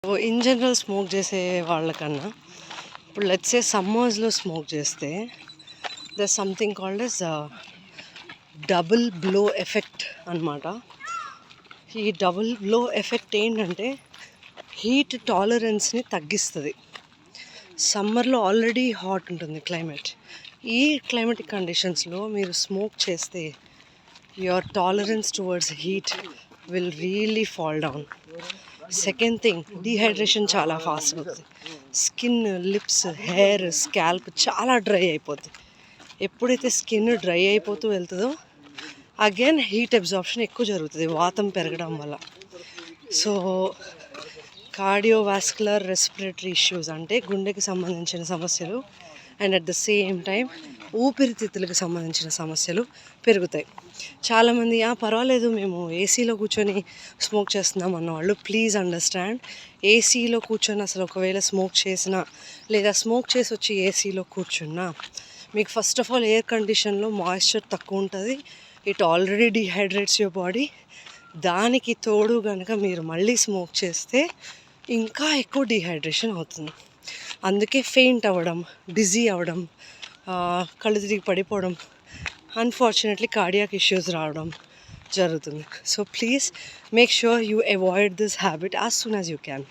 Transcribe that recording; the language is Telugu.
ఇన్ జనరల్ స్మోక్ చేసే వాళ్ళకన్నా ఇప్పుడు లెట్స్ సే సమ్మర్స్లో స్మోక్ చేస్తే the something called as double blow effect అనమాట. ఈ డబుల్ బ్లో ఎఫెక్ట్ ఏంటంటే హీట్ టాలరెన్స్ని తగ్గిస్తుంది. సమ్మర్లో ఆల్రెడీ హాట్ ఉంటుంది క్లైమేట్. ఈ క్లైమేటిక్ కండిషన్స్లో మీరు స్మోక్ చేస్తే your tolerance towards heat will really fall down. Second thing, dehydration చాలా ఫాస్ట్గా అవుతుంది. స్కిన్, లిప్స్, హెయిర్, స్కాల్ప్ చాలా డ్రై అయిపోతుంది. ఎప్పుడైతే స్కిన్ డ్రై అయిపోతూ వెళ్తుందో అగైన్ హీట్ అబ్జార్ప్షన్ ఎక్కువ జరుగుతుంది వాతం పెరగడం వల్ల. సో కార్డియోవాస్కులర్ రెస్పిరేటరీ ఇష్యూస్ అంటే గుండెకి సంబంధించిన సమస్యలు and at the same time ఊపిరితిత్తులకు సంబంధించిన సమస్యలు పెరుగుతాయి. చాలామంది పర్వాలేదు మేము ఏసీలో కూర్చొని స్మోక్ చేస్తున్నాం అన్నవాళ్ళు ప్లీజ్ అండర్స్టాండ్, ఏసీలో కూర్చొని అసలు ఒకవేళ స్మోక్ చేసినా లేదా స్మోక్ చేసి వచ్చి ఏసీలో కూర్చున్నా మీకు ఫస్ట్ ఆఫ్ ఆల్ ఎయిర్ కండిషన్లో మాయిశ్చర్ తక్కువ ఉంటుంది. It already dehydrates your body. దానికి తోడు కనుక మీరు మళ్ళీ స్మోక్ చేస్తే ఇంకా ఎక్కువ డిహైడ్రేషన్ అవుతుంది. అందుకే ఫెయింట్ అవ్వడం, డిజీ అవ్వడం, కళ్ళు తిరిగి పడిపోవడం, అన్ఫార్చునేట్లీ కార్డియాక్ ఇష్యూస్ రావడం జరుగుతుంది. So please make sure you avoid this habit as soon as you can.